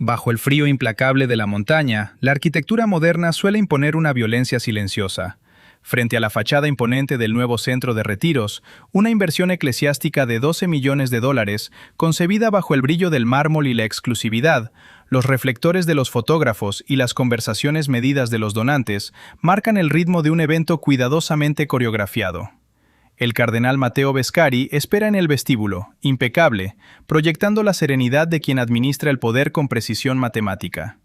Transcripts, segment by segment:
Bajo el frío implacable de la montaña, la arquitectura moderna suele imponer una violencia silenciosa. Frente a la fachada imponente del nuevo centro de retiros, una inversión eclesiástica de 12 millones de dólares, concebida bajo el brillo del mármol y la exclusividad, los reflectores de los fotógrafos y las conversaciones medidas de los donantes, marcan el ritmo de un evento cuidadosamente coreografiado. El cardenal Matteo Bescari espera en el vestíbulo, impecable, proyectando la serenidad de quien administra el poder con precisión matemática.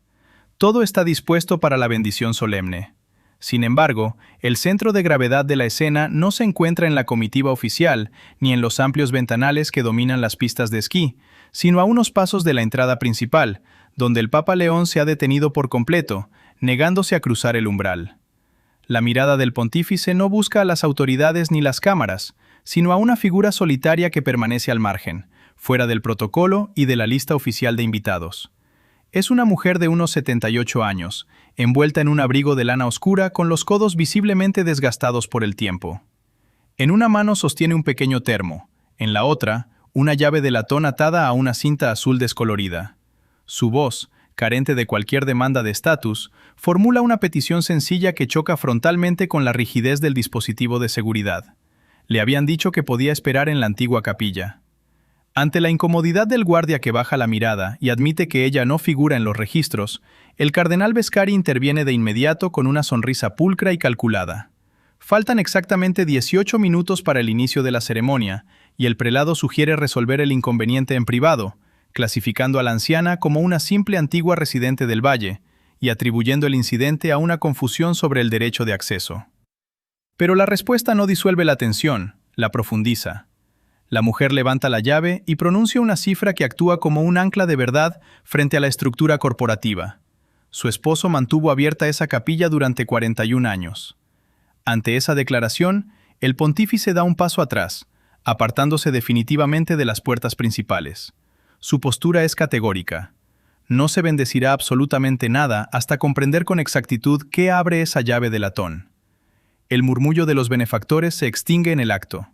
Todo está dispuesto para la bendición solemne. Sin embargo, el centro de gravedad de la escena no se encuentra en la comitiva oficial ni en los amplios ventanales que dominan las pistas de esquí, sino a unos pasos de la entrada principal, donde el Papa León se ha detenido por completo, negándose a cruzar el umbral. La mirada del pontífice no busca a las autoridades ni las cámaras, sino a una figura solitaria que permanece al margen, fuera del protocolo y de la lista oficial de invitados. Es una mujer de unos 78 años, envuelta en un abrigo de lana oscura con los codos visiblemente desgastados por el tiempo. En una mano sostiene un pequeño termo, en la otra, una llave de latón atada a una cinta azul descolorida. Su voz, carente de cualquier demanda de estatus, formula una petición sencilla que choca frontalmente con la rigidez del dispositivo de seguridad. Le habían dicho que podía esperar en la antigua capilla. Ante la incomodidad del guardia que baja la mirada y admite que ella no figura en los registros, el cardenal Bescari interviene de inmediato con una sonrisa pulcra y calculada. Faltan exactamente 18 minutos para el inicio de la ceremonia, y el prelado sugiere resolver el inconveniente en privado, clasificando a la anciana como una simple antigua residente del valle y atribuyendo el incidente a una confusión sobre el derecho de acceso. Pero la respuesta no disuelve la tensión, la profundiza. La mujer levanta la llave y pronuncia una cifra que actúa como un ancla de verdad frente a la estructura corporativa. Su esposo mantuvo abierta esa capilla durante 41 años. Ante esa declaración, el pontífice da un paso atrás, apartándose definitivamente de las puertas principales. Su postura es categórica. No se bendecirá absolutamente nada hasta comprender con exactitud qué abre esa llave de latón. El murmullo de los benefactores se extingue en el acto.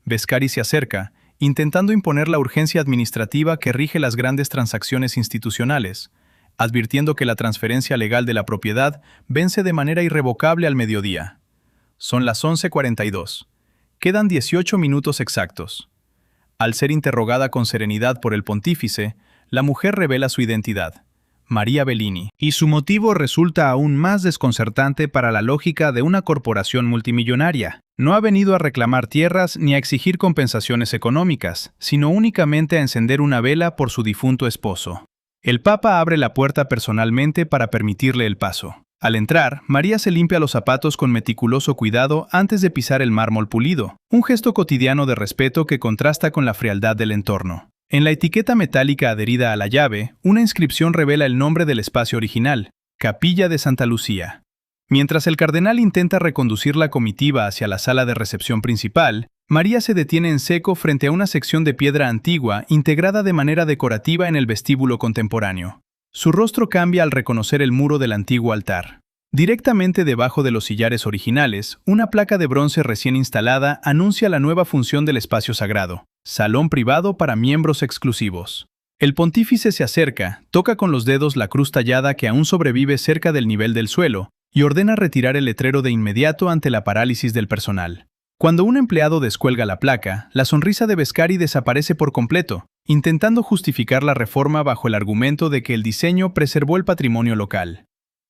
Bescari se acerca, intentando imponer la urgencia administrativa que rige las grandes transacciones institucionales, advirtiendo que la transferencia legal de la propiedad vence de manera irrevocable al mediodía. Son las 11:42. Quedan 18 minutos exactos. Al ser interrogada con serenidad por el pontífice, la mujer revela su identidad, María Bellini, y su motivo resulta aún más desconcertante para la lógica de una corporación multimillonaria. No ha venido a reclamar tierras ni a exigir compensaciones económicas, sino únicamente a encender una vela por su difunto esposo. El Papa abre la puerta personalmente para permitirle el paso. Al entrar, María se limpia los zapatos con meticuloso cuidado antes de pisar el mármol pulido, un gesto cotidiano de respeto que contrasta con la frialdad del entorno. En la etiqueta metálica adherida a la llave, una inscripción revela el nombre del espacio original, Capilla de Santa Lucía. Mientras el cardenal intenta reconducir la comitiva hacia la sala de recepción principal, María se detiene en seco frente a una sección de piedra antigua integrada de manera decorativa en el vestíbulo contemporáneo. Su rostro cambia al reconocer el muro del antiguo altar. Directamente debajo de los sillares originales, una placa de bronce recién instalada anuncia la nueva función del espacio sagrado, salón privado para miembros exclusivos. El pontífice se acerca, toca con los dedos la cruz tallada que aún sobrevive cerca del nivel del suelo y ordena retirar el letrero de inmediato ante la parálisis del personal. Cuando un empleado descuelga la placa, la sonrisa de Bescari desaparece por completo, intentando justificar la reforma bajo el argumento de que el diseño preservó el patrimonio local.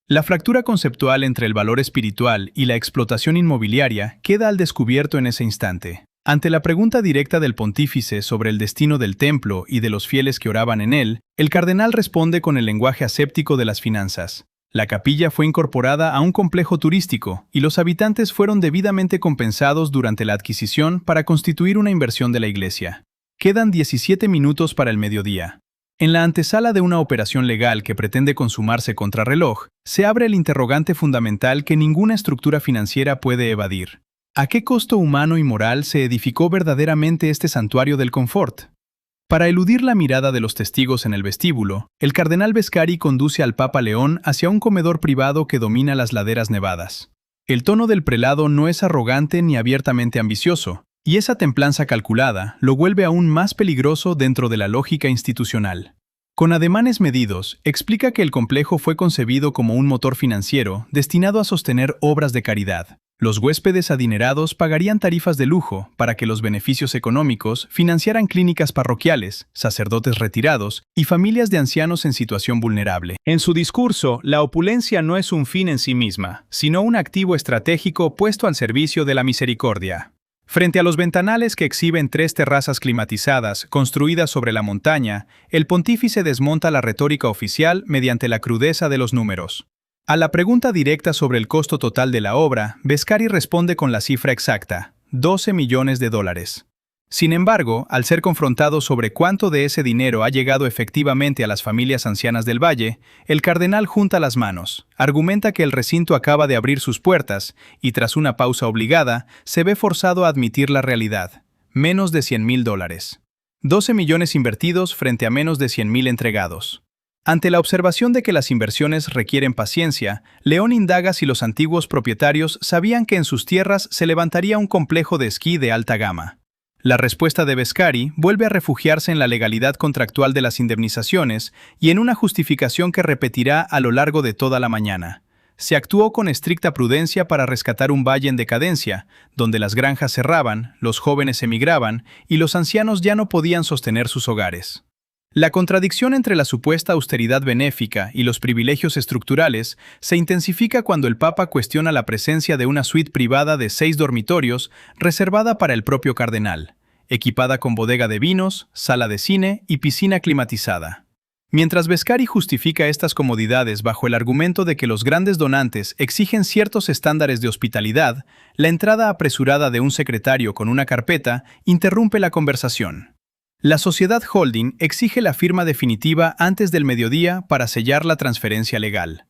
La fractura conceptual entre el valor espiritual y la explotación inmobiliaria queda al descubierto en ese instante. Ante la pregunta directa del pontífice sobre el destino del templo y de los fieles que oraban en él, el cardenal responde con el lenguaje aséptico de las finanzas. La capilla fue incorporada a un complejo turístico y los habitantes fueron debidamente compensados durante la adquisición para constituir una inversión de la iglesia. Quedan 17 minutos para el mediodía. En la antesala de una operación legal que pretende consumarse contrarreloj, se abre el interrogante fundamental que ninguna estructura financiera puede evadir. ¿A qué costo humano y moral se edificó verdaderamente este santuario del confort? Para eludir la mirada de los testigos en el vestíbulo, el cardenal Bescari conduce al Papa León hacia un comedor privado que domina las laderas nevadas. El tono del prelado no es arrogante ni abiertamente ambicioso, y esa templanza calculada lo vuelve aún más peligroso dentro de la lógica institucional. Con ademanes medidos, explica que el complejo fue concebido como un motor financiero destinado a sostener obras de caridad. Los huéspedes adinerados pagarían tarifas de lujo para que los beneficios económicos financiaran clínicas parroquiales, sacerdotes retirados y familias de ancianos en situación vulnerable. En su discurso, la opulencia no es un fin en sí misma, sino un activo estratégico puesto al servicio de la misericordia. Frente a los ventanales que exhiben 3 terrazas climatizadas construidas sobre la montaña, el pontífice desmonta la retórica oficial mediante la crudeza de los números. A la pregunta directa sobre el costo total de la obra, Bescari responde con la cifra exacta, $12 millones. Sin embargo, al ser confrontado sobre cuánto de ese dinero ha llegado efectivamente a las familias ancianas del valle, el cardenal junta las manos, argumenta que el recinto acaba de abrir sus puertas y tras una pausa obligada, se ve forzado a admitir la realidad, menos de $100.000. 12 millones invertidos frente a menos de 100.000 entregados. Ante la observación de que las inversiones requieren paciencia, León indaga si los antiguos propietarios sabían que en sus tierras se levantaría un complejo de esquí de alta gama. La respuesta de Bescari vuelve a refugiarse en la legalidad contractual de las indemnizaciones y en una justificación que repetirá a lo largo de toda la mañana. Se actuó con estricta prudencia para rescatar un valle en decadencia, donde las granjas cerraban, los jóvenes emigraban y los ancianos ya no podían sostener sus hogares. La contradicción entre la supuesta austeridad benéfica y los privilegios estructurales se intensifica cuando el Papa cuestiona la presencia de una suite privada de 6 dormitorios reservada para el propio cardenal, equipada con bodega de vinos, sala de cine y piscina climatizada. Mientras Bescari justifica estas comodidades bajo el argumento de que los grandes donantes exigen ciertos estándares de hospitalidad, la entrada apresurada de un secretario con una carpeta interrumpe la conversación. La sociedad holding exige la firma definitiva antes del mediodía para sellar la transferencia legal.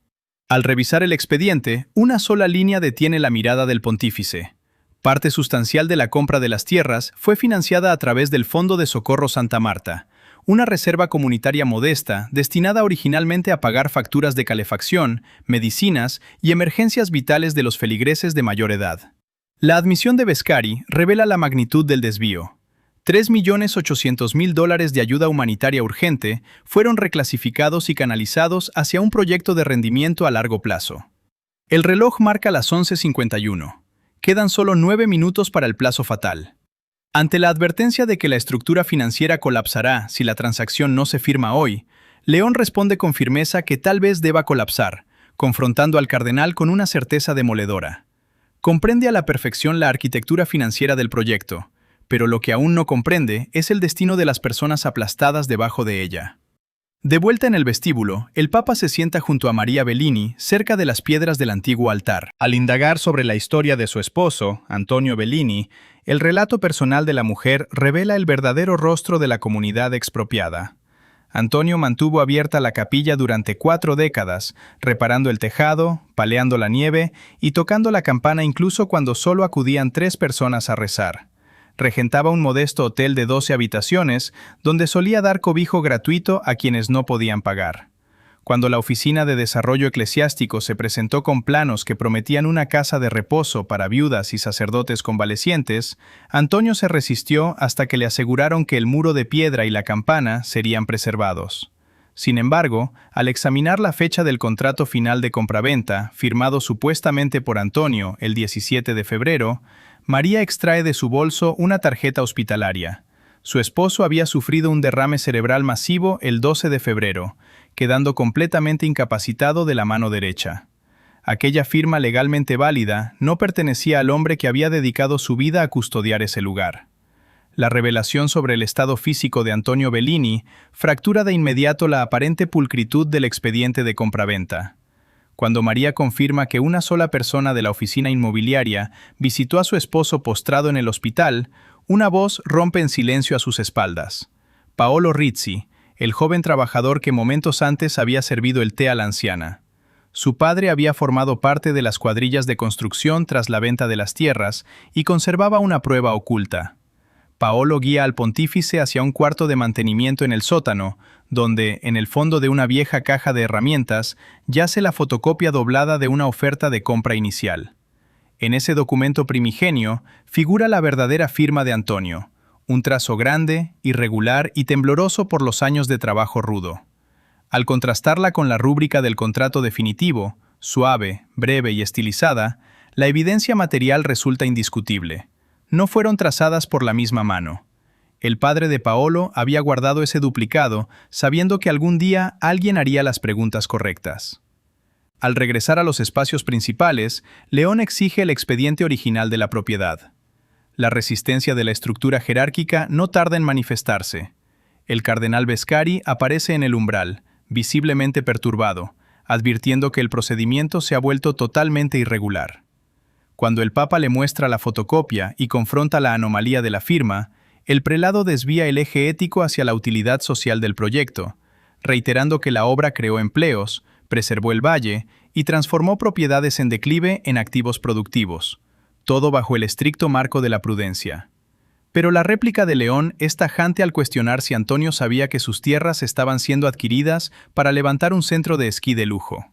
Al revisar el expediente, una sola línea detiene la mirada del pontífice. Parte sustancial de la compra de las tierras fue financiada a través del Fondo de Socorro Santa Marta, una reserva comunitaria modesta destinada originalmente a pagar facturas de calefacción, medicinas y emergencias vitales de los feligreses de mayor edad. La admisión de Bescari revela la magnitud del desvío. $3.800.000 de ayuda humanitaria urgente fueron reclasificados y canalizados hacia un proyecto de rendimiento a largo plazo. El reloj marca las 11:51. Quedan solo 9 minutos para el plazo fatal. Ante la advertencia de que la estructura financiera colapsará si la transacción no se firma hoy, León responde con firmeza que tal vez deba colapsar, confrontando al cardenal con una certeza demoledora. Comprende a la perfección la arquitectura financiera del proyecto, pero lo que aún no comprende es el destino de las personas aplastadas debajo de ella. De vuelta en el vestíbulo, el Papa se sienta junto a María Bellini, cerca de las piedras del antiguo altar. Al indagar sobre la historia de su esposo, Antonio Bellini, el relato personal de la mujer revela el verdadero rostro de la comunidad expropiada. Antonio mantuvo abierta la capilla durante 4 décadas, reparando el tejado, paleando la nieve y tocando la campana incluso cuando solo acudían 3 personas a rezar. Regentaba un modesto hotel de 12 habitaciones, donde solía dar cobijo gratuito a quienes no podían pagar. Cuando la Oficina de Desarrollo Eclesiástico se presentó con planos que prometían una casa de reposo para viudas y sacerdotes convalecientes, Antonio se resistió hasta que le aseguraron que el muro de piedra y la campana serían preservados. Sin embargo, al examinar la fecha del contrato final de compraventa, firmado supuestamente por Antonio el 17 de febrero, María extrae de su bolso una tarjeta hospitalaria. Su esposo había sufrido un derrame cerebral masivo el 12 de febrero, quedando completamente incapacitado de la mano derecha. Aquella firma legalmente válida no pertenecía al hombre que había dedicado su vida a custodiar ese lugar. La revelación sobre el estado físico de Antonio Bellini fractura de inmediato la aparente pulcritud del expediente de compraventa. Cuando María confirma que una sola persona de la oficina inmobiliaria visitó a su esposo postrado en el hospital, una voz rompe en silencio a sus espaldas. Paolo Rizzi, el joven trabajador que momentos antes había servido el té a la anciana. Su padre había formado parte de las cuadrillas de construcción tras la venta de las tierras y conservaba una prueba oculta. Paolo guía al pontífice hacia un cuarto de mantenimiento en el sótano, donde, en el fondo de una vieja caja de herramientas, yace la fotocopia doblada de una oferta de compra inicial. En ese documento primigenio figura la verdadera firma de Antonio, un trazo grande, irregular y tembloroso por los años de trabajo rudo. Al contrastarla con la rúbrica del contrato definitivo, suave, breve y estilizada, la evidencia material resulta indiscutible. No fueron trazadas por la misma mano. El padre de Paolo había guardado ese duplicado, sabiendo que algún día alguien haría las preguntas correctas. Al regresar a los espacios principales, León exige el expediente original de la propiedad. La resistencia de la estructura jerárquica no tarda en manifestarse. El cardenal Bescari aparece en el umbral, visiblemente perturbado, advirtiendo que el procedimiento se ha vuelto totalmente irregular. Cuando el Papa le muestra la fotocopia y confronta la anomalía de la firma, el prelado desvía el eje ético hacia la utilidad social del proyecto, reiterando que la obra creó empleos, preservó el valle y transformó propiedades en declive en activos productivos, todo bajo el estricto marco de la prudencia. Pero la réplica de León es tajante al cuestionar si Antonio sabía que sus tierras estaban siendo adquiridas para levantar un centro de esquí de lujo.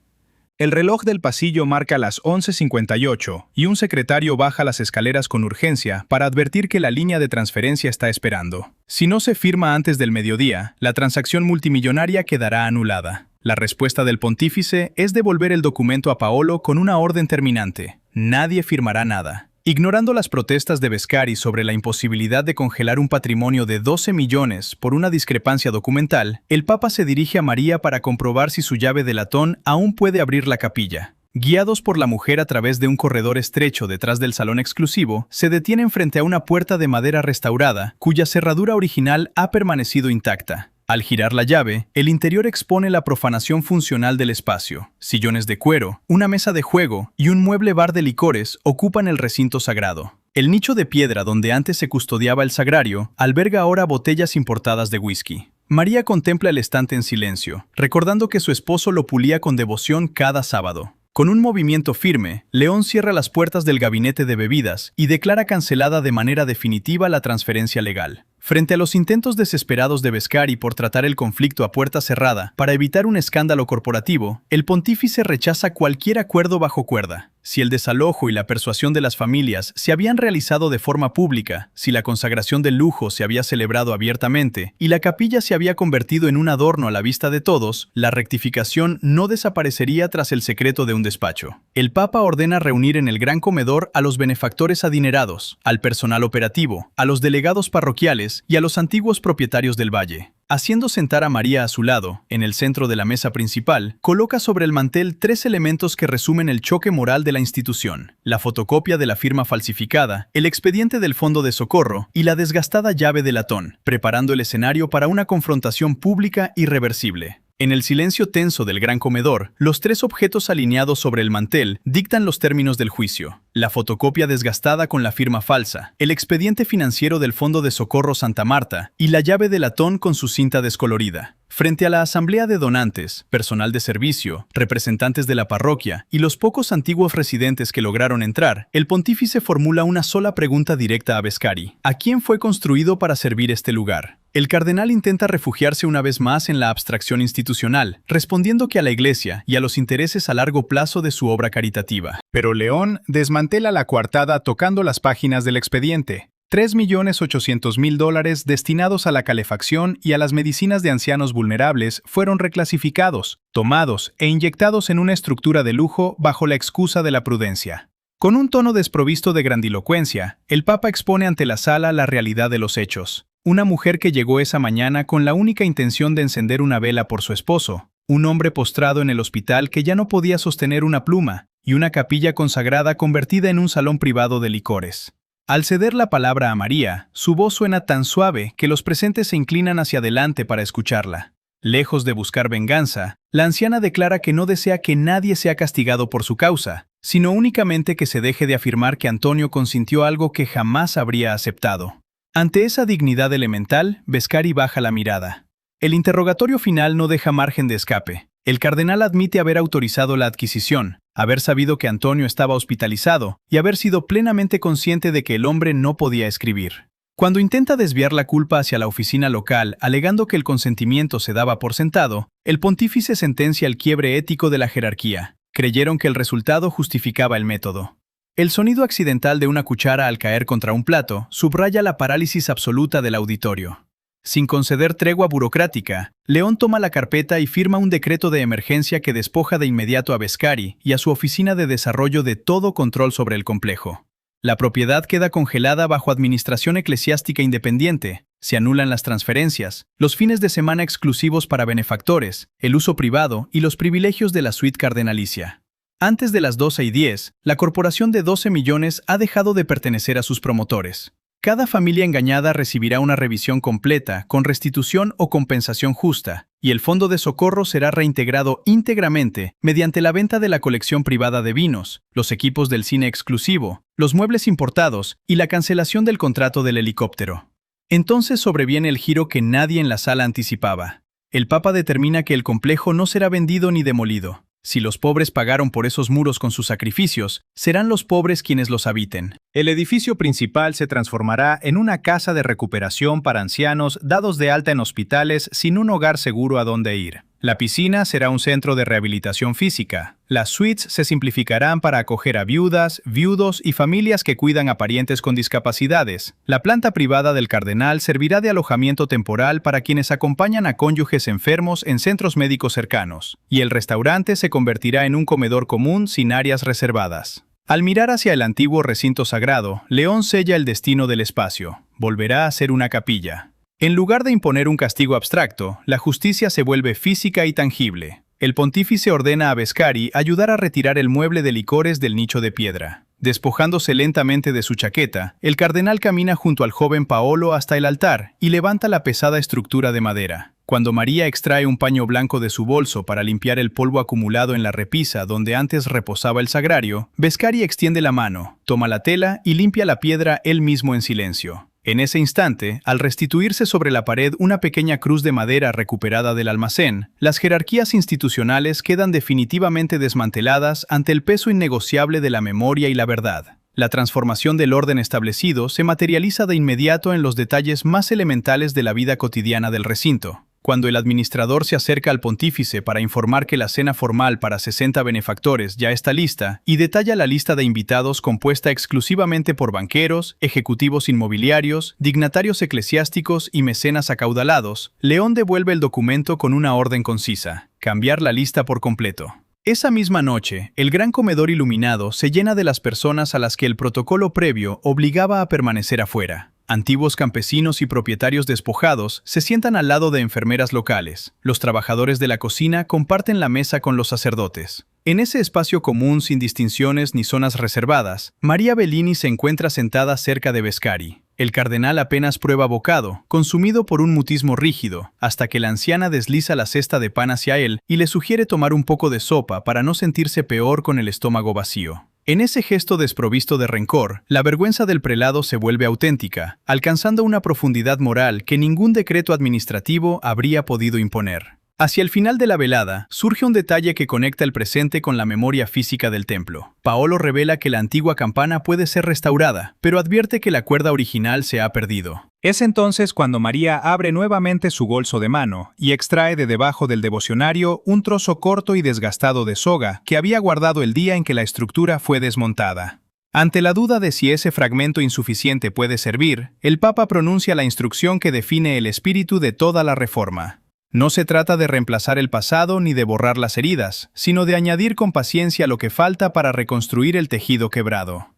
El reloj del pasillo marca las 11:58 y un secretario baja las escaleras con urgencia para advertir que la línea de transferencia está esperando. Si no se firma antes del mediodía, la transacción multimillonaria quedará anulada. La respuesta del pontífice es devolver el documento a Paolo con una orden terminante. Nadie firmará nada. Ignorando las protestas de Bescari sobre la imposibilidad de congelar un patrimonio de 12 millones por una discrepancia documental, el Papa se dirige a María para comprobar si su llave de latón aún puede abrir la capilla. Guiados por la mujer a través de un corredor estrecho detrás del salón exclusivo, se detienen frente a una puerta de madera restaurada, cuya cerradura original ha permanecido intacta. Al girar la llave, el interior expone la profanación funcional del espacio. Sillones de cuero, una mesa de juego y un mueble bar de licores ocupan el recinto sagrado. El nicho de piedra donde antes se custodiaba el sagrario alberga ahora botellas importadas de whisky. María contempla el estante en silencio, recordando que su esposo lo pulía con devoción cada sábado. Con un movimiento firme, León cierra las puertas del gabinete de bebidas y declara cancelada de manera definitiva la transferencia legal. Frente a los intentos desesperados de Bescari por tratar el conflicto a puerta cerrada para evitar un escándalo corporativo, el pontífice rechaza cualquier acuerdo bajo cuerda. Si el desalojo y la persuasión de las familias se habían realizado de forma pública, si la consagración del lujo se había celebrado abiertamente y la capilla se había convertido en un adorno a la vista de todos, la rectificación no desaparecería tras el secreto de un despacho. El Papa ordena reunir en el gran comedor a los benefactores adinerados, al personal operativo, a los delegados parroquiales y a los antiguos propietarios del valle. Haciendo sentar a María a su lado, en el centro de la mesa principal, coloca sobre el mantel 3 elementos que resumen el choque moral de la institución: la fotocopia de la firma falsificada, el expediente del Fondo de Socorro y la desgastada llave de latón, preparando el escenario para una confrontación pública irreversible. En el silencio tenso del gran comedor, los 3 objetos alineados sobre el mantel dictan los términos del juicio: la fotocopia desgastada con la firma falsa, el expediente financiero del Fondo de Socorro Santa Marta y la llave de latón con su cinta descolorida. Frente a la asamblea de donantes, personal de servicio, representantes de la parroquia y los pocos antiguos residentes que lograron entrar, el pontífice formula una sola pregunta directa a Bescari: ¿a quién fue construido para servir este lugar? El cardenal intenta refugiarse una vez más en la abstracción institucional, respondiendo que a la Iglesia y a los intereses a largo plazo de su obra caritativa. Pero León desmantela la coartada tocando las páginas del expediente. $3.800.000 destinados a la calefacción y a las medicinas de ancianos vulnerables fueron reclasificados, tomados e inyectados en una estructura de lujo bajo la excusa de la prudencia. Con un tono desprovisto de grandilocuencia, el Papa expone ante la sala la realidad de los hechos. Una mujer que llegó esa mañana con la única intención de encender una vela por su esposo, un hombre postrado en el hospital que ya no podía sostener una pluma, y una capilla consagrada convertida en un salón privado de licores. Al ceder la palabra a María, su voz suena tan suave que los presentes se inclinan hacia adelante para escucharla. Lejos de buscar venganza, la anciana declara que no desea que nadie sea castigado por su causa, sino únicamente que se deje de afirmar que Antonio consintió algo que jamás habría aceptado. Ante esa dignidad elemental, Bescari baja la mirada. El interrogatorio final no deja margen de escape. El cardenal admite haber autorizado la adquisición, haber sabido que Antonio estaba hospitalizado y haber sido plenamente consciente de que el hombre no podía escribir. Cuando intenta desviar la culpa hacia la oficina local, alegando que el consentimiento se daba por sentado, el pontífice sentencia el quiebre ético de la jerarquía. Creyeron que el resultado justificaba el método. El sonido accidental de una cuchara al caer contra un plato subraya la parálisis absoluta del auditorio. Sin conceder tregua burocrática, León toma la carpeta y firma un decreto de emergencia que despoja de inmediato a Bescari y a su oficina de desarrollo de todo control sobre el complejo. La propiedad queda congelada bajo administración eclesiástica independiente, se anulan las transferencias, los fines de semana exclusivos para benefactores, el uso privado y los privilegios de la suite cardenalicia. Antes de las 12:10, la corporación de 12 millones ha dejado de pertenecer a sus promotores. Cada familia engañada recibirá una revisión completa, con restitución o compensación justa, y el fondo de socorro será reintegrado íntegramente mediante la venta de la colección privada de vinos, los equipos del cine exclusivo, los muebles importados y la cancelación del contrato del helicóptero. Entonces sobreviene el giro que nadie en la sala anticipaba. El Papa determina que el complejo no será vendido ni demolido. Si los pobres pagaron por esos muros con sus sacrificios, serán los pobres quienes los habiten. El edificio principal se transformará en una casa de recuperación para ancianos dados de alta en hospitales sin un hogar seguro a donde ir. La piscina será un centro de rehabilitación física. Las suites se simplificarán para acoger a viudas, viudos y familias que cuidan a parientes con discapacidades. La planta privada del cardenal servirá de alojamiento temporal para quienes acompañan a cónyuges enfermos en centros médicos cercanos. Y el restaurante se convertirá en un comedor común sin áreas reservadas. Al mirar hacia el antiguo recinto sagrado, León sella el destino del espacio. Volverá a ser una capilla. En lugar de imponer un castigo abstracto, la justicia se vuelve física y tangible. El pontífice ordena a Bescari ayudar a retirar el mueble de licores del nicho de piedra. Despojándose lentamente de su chaqueta, el cardenal camina junto al joven Paolo hasta el altar y levanta la pesada estructura de madera. Cuando María extrae un paño blanco de su bolso para limpiar el polvo acumulado en la repisa donde antes reposaba el sagrario, Bescari extiende la mano, toma la tela y limpia la piedra él mismo en silencio. En ese instante, al restituirse sobre la pared una pequeña cruz de madera recuperada del almacén, las jerarquías institucionales quedan definitivamente desmanteladas ante el peso innegociable de la memoria y la verdad. La transformación del orden establecido se materializa de inmediato en los detalles más elementales de la vida cotidiana del recinto. Cuando el administrador se acerca al pontífice para informar que la cena formal para 60 benefactores ya está lista y detalla la lista de invitados compuesta exclusivamente por banqueros, ejecutivos inmobiliarios, dignatarios eclesiásticos y mecenas acaudalados, León devuelve el documento con una orden concisa: cambiar la lista por completo. Esa misma noche, el gran comedor iluminado se llena de las personas a las que el protocolo previo obligaba a permanecer afuera. Antiguos campesinos y propietarios despojados se sientan al lado de enfermeras locales. Los trabajadores de la cocina comparten la mesa con los sacerdotes. En ese espacio común sin distinciones ni zonas reservadas, María Bellini se encuentra sentada cerca de Bescari. El cardenal apenas prueba bocado, consumido por un mutismo rígido, hasta que la anciana desliza la cesta de pan hacia él y le sugiere tomar un poco de sopa para no sentirse peor con el estómago vacío. En ese gesto desprovisto de rencor, la vergüenza del prelado se vuelve auténtica, alcanzando una profundidad moral que ningún decreto administrativo habría podido imponer. Hacia el final de la velada, surge un detalle que conecta el presente con la memoria física del templo. Paolo revela que la antigua campana puede ser restaurada, pero advierte que la cuerda original se ha perdido. Es entonces cuando María abre nuevamente su bolso de mano y extrae de debajo del devocionario un trozo corto y desgastado de soga que había guardado el día en que la estructura fue desmontada. Ante la duda de si ese fragmento insuficiente puede servir, el Papa pronuncia la instrucción que define el espíritu de toda la reforma. No se trata de reemplazar el pasado ni de borrar las heridas, sino de añadir con paciencia lo que falta para reconstruir el tejido quebrado.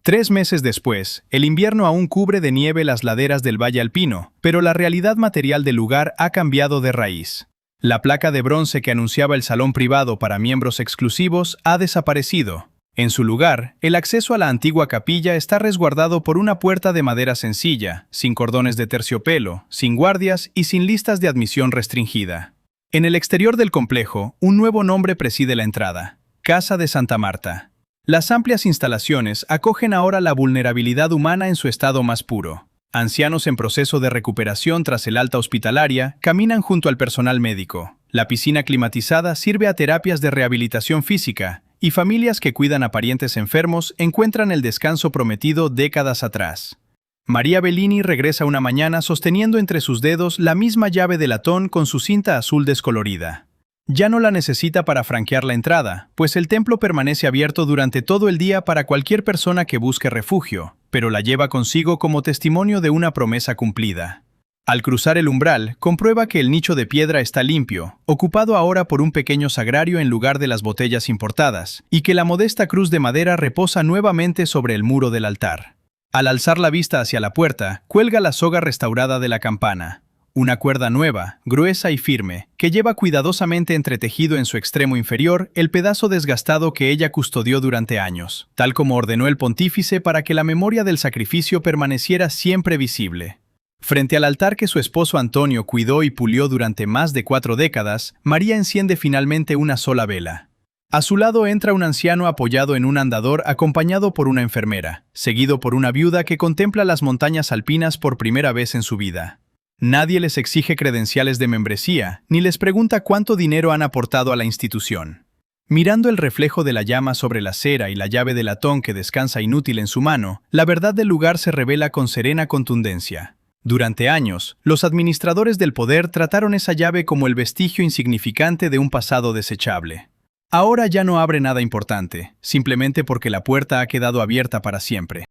3 meses después, el invierno aún cubre de nieve las laderas del Valle Alpino, pero la realidad material del lugar ha cambiado de raíz. La placa de bronce que anunciaba el salón privado para miembros exclusivos ha desaparecido. En su lugar, el acceso a la antigua capilla está resguardado por una puerta de madera sencilla, sin cordones de terciopelo, sin guardias y sin listas de admisión restringida. En el exterior del complejo, un nuevo nombre preside la entrada: Casa de Santa Marta. Las amplias instalaciones acogen ahora la vulnerabilidad humana en su estado más puro. Ancianos en proceso de recuperación tras el alta hospitalaria caminan junto al personal médico. La piscina climatizada sirve a terapias de rehabilitación física, y familias que cuidan a parientes enfermos encuentran el descanso prometido décadas atrás. María Bellini regresa una mañana sosteniendo entre sus dedos la misma llave de latón con su cinta azul descolorida. Ya no la necesita para franquear la entrada, pues el templo permanece abierto durante todo el día para cualquier persona que busque refugio, pero la lleva consigo como testimonio de una promesa cumplida. Al cruzar el umbral, comprueba que el nicho de piedra está limpio, ocupado ahora por un pequeño sagrario en lugar de las botellas importadas, y que la modesta cruz de madera reposa nuevamente sobre el muro del altar. Al alzar la vista hacia la puerta, cuelga la soga restaurada de la campana. Una cuerda nueva, gruesa y firme, que lleva cuidadosamente entretejido en su extremo inferior el pedazo desgastado que ella custodió durante años, tal como ordenó el pontífice para que la memoria del sacrificio permaneciera siempre visible. Frente al altar que su esposo Antonio cuidó y pulió durante más de 4 décadas, María enciende finalmente una sola vela. A su lado entra un anciano apoyado en un andador acompañado por una enfermera, seguido por una viuda que contempla las montañas alpinas por primera vez en su vida. Nadie les exige credenciales de membresía, ni les pregunta cuánto dinero han aportado a la institución. Mirando el reflejo de la llama sobre la cera y la llave de latón que descansa inútil en su mano, la verdad del lugar se revela con serena contundencia. Durante años, los administradores del poder trataron esa llave como el vestigio insignificante de un pasado desechable. Ahora ya no abre nada importante, simplemente porque la puerta ha quedado abierta para siempre.